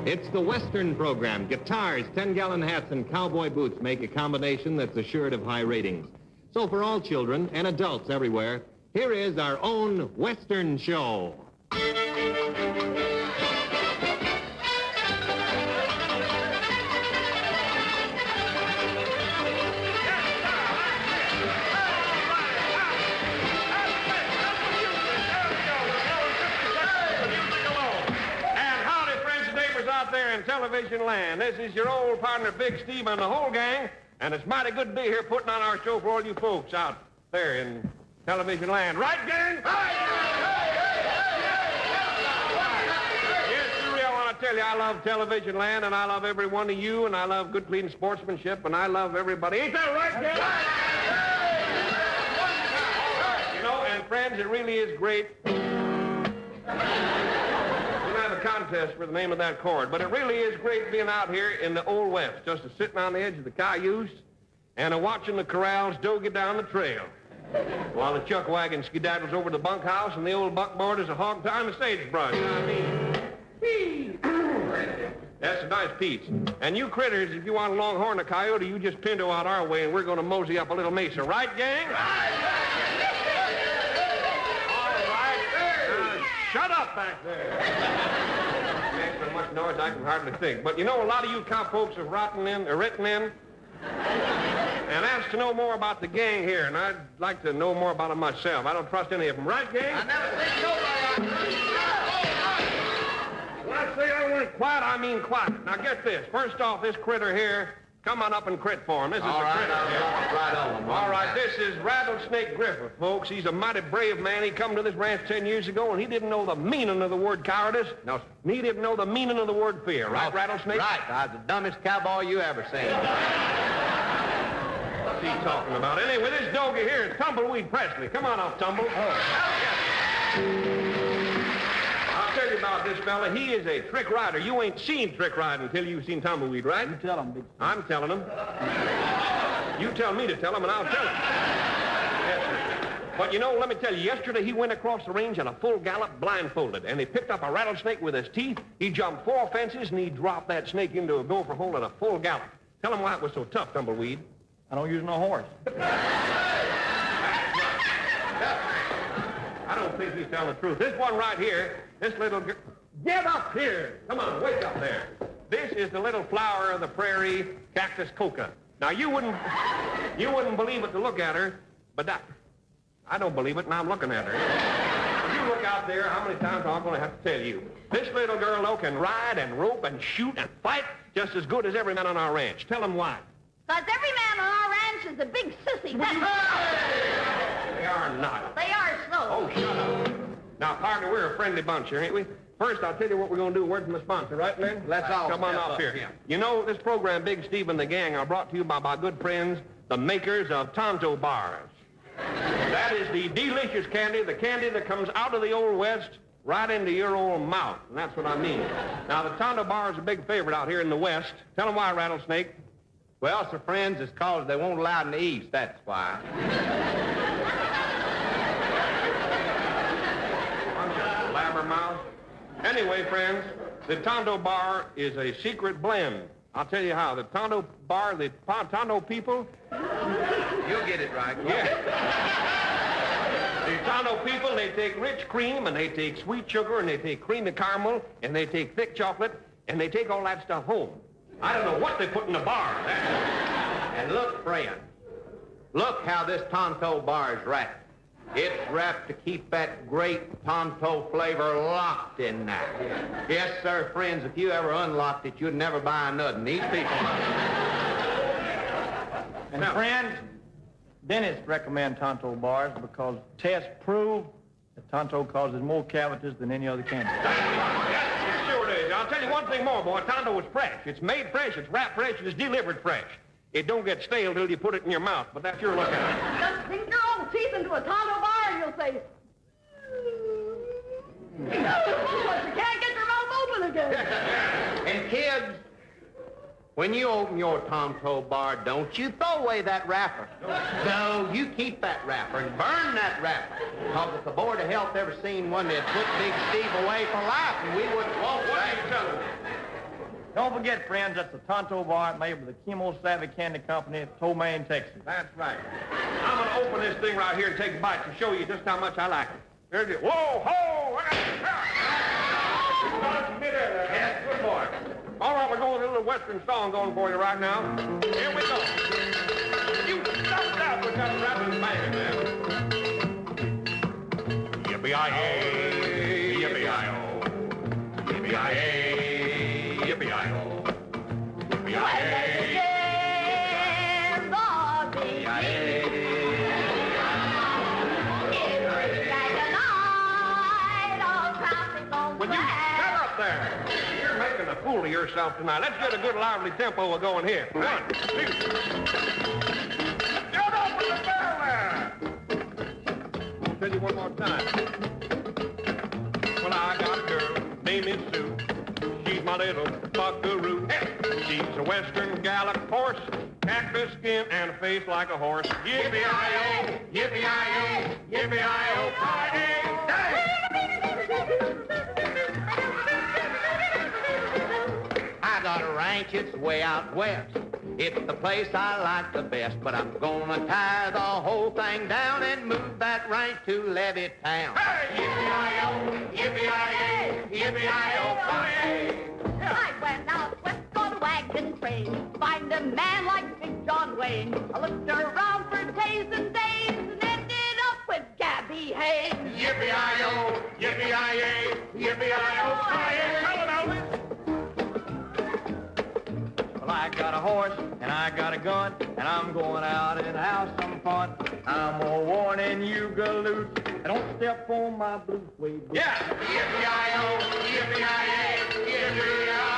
It's the Western program. Guitars, 10-gallon hats, and cowboy boots make a combination that's assured of high ratings. So for all children and adults everywhere, here is our own Western show. In television land. This is your old partner, Big Steve, and the whole gang, and it's mighty good to be here putting on our show for all you folks out there in television land. Right, gang? Yes, Suri, I want to tell you, I love television land, and I love every one of you, and I love good, clean sportsmanship, and I love everybody. Ain't that right, gang? You know, and friends, it really is great. Contest for the name of that chord, but it really is great being out here in the Old West, just sitting on the edge of the cayuse and watching the corrals dogie down the trail while the chuck wagon skedaddles over the bunkhouse and the old buckboard is a hog tying the sagebrush. You know what I mean? That's a nice piece. And you critters, if you want a longhorn or coyote, you just pinto out our way and we're going to mosey up a little mesa. Right, gang? Right! All right. Shut up back there. Much noise I can hardly think. But you know, a lot of you cowpokes have written in and asked to know more about the gang here, and I'd like to know more about them myself. I don't trust any of them. Right, gang? I never seen nobody. When I say I want quiet, I mean quiet. Now get this. First off, this critter here, come on up and crit for him. This is the critter here. Right on. All right, this is Rattlesnake Griffith, folks. He's a mighty brave man. He come to this ranch 10 years ago, and he didn't know the meaning of the word cowardice. No, sir. And he didn't know the meaning of the word fear. Right, Rattlesnake? Right. I was the dumbest cowboy you ever seen. What's he talking about? Anyway, this doggy here is Tumbleweed Presley. Come on up, Tumble. Oh. I'll tell you about this fella. He is a trick rider. You ain't seen trick riding until you've seen Tumbleweed, right? You tell him, Big Steve. I'm telling him. You tell me to tell him, and I'll tell him. Yes, sir. But you know, let me tell you, yesterday he went across the range at a full gallop blindfolded, and he picked up a rattlesnake with his teeth. He jumped 4 fences, and he dropped that snake into a gopher hole at a full gallop. Tell him why it was so tough, Tumbleweed. I don't use no horse. I don't think he's telling the truth. This one right here, this little girl... Get up here! Come on, wake up there. This is the little flower of the prairie, cactus coca. Now, you wouldn't believe it to look at her, but I don't believe it, and I'm looking at her. If you look out there, how many times am I going to have to tell you? This little girl, though, can ride and rope and shoot and fight just as good as every man on our ranch. Tell him why. Because every man on our ranch is a big sissy. They are not. They are so. Oh, shut up. Now, partner, we're a friendly bunch here, ain't we? First, I'll tell you what we're going to do. Word from the sponsor, right, Len? Let's all come on up here. Yeah. You know, this program, Big Steve and the Gang, are brought to you by my good friends, the makers of Tonto Bars. That is the delicious candy, the candy that comes out of the Old West right into your old mouth, and that's what I mean. Now, the Tonto Bar is a big favorite out here in the West. Tell them why, Rattlesnake. Well, sir, friends, it's cause they won't allow it in the East, that's why. Blabbermouth. Anyway, friends, the Tonto Bar is a secret blend. I'll tell you how. The Tonto Bar, the Tonto people... You'll get it right. Yeah. The Tonto people, they take rich cream, and they take sweet sugar, and they take creamy caramel, and they take thick chocolate, and they take all that stuff home. I don't know what they put in the bar. And look, friend, look how this Tonto Bar is wrapped. It's wrapped to keep that great Tonto flavor locked in there. Yes, sir, friends, if you ever unlocked it, you'd never buy nothing. These people... And friends, dentists recommend Tonto bars because tests prove that Tonto causes more cavities than any other candy. Yes, it sure is. I'll tell you one thing more, boy. Tonto is fresh. It's made fresh, it's wrapped fresh, and it's delivered fresh. It don't get stale till you put it in your mouth, but that's your look at it. Just sink your old teeth into a Tonto bar and you'll say... But you can't get your mouth open again. And kids, when you open your Tonto Bar, don't you throw away that wrapper. No, you keep that wrapper and burn that wrapper. Because if the Board of Health ever seen one, they'd put Big Steve away for life, and we wouldn't want What are you telling me? Don't forget, friends, that's the Tonto Bar made with the Chemo Savvy Candy Company of Tomaine, Texas. That's right. I'm going to open this thing right here and take a bite to show you just how much I like it. There's it. Whoa, ho! Yes, good boy. All right, we're going with a little Western song going for you right now. Here we go. You stop that with that rapping bang, man. Yippee-yi-yay, yippee-yi-oh. Yippee-yi-yay, yippee-yi-oh. Yippee-yi-yay. Will you shut up there? You're making a fool of yourself tonight. Let's get a good lively tempo going here. 1, 2. Shut up with the bell there! I'll tell you one more time. Well, I got a girl, name is Sue. She's my little buckaroo. She's a western Gallic horse, cactus skin and a face like a horse. Yippee-yi-oh, yippee-yi-oh, yippee-yi-oh, party! I got a ranch, it's way out west. It's the place I like the best, but I'm gonna tie the whole thing down and move that ranch to Levittown. Hey! Yippee-yi-oh, yippee-yi-yay, yippee-yi-oh, party! I went out west on a wagon train, find a man like Big John Wayne. I looked around for days and days and ended up with Gabby Hayes. Yippee-yi-oh, yippee-yi-yay, yippee-yi-oh, party! Tell it, Elvis! Well, I got a horse, and I got a gun, and I'm going out and have some fun. I'm a warning you, galoot, don't step on my blue suede boot. Yeah! Yippee-yi-oh, yippee-yi-yay, yippee-yi-oh!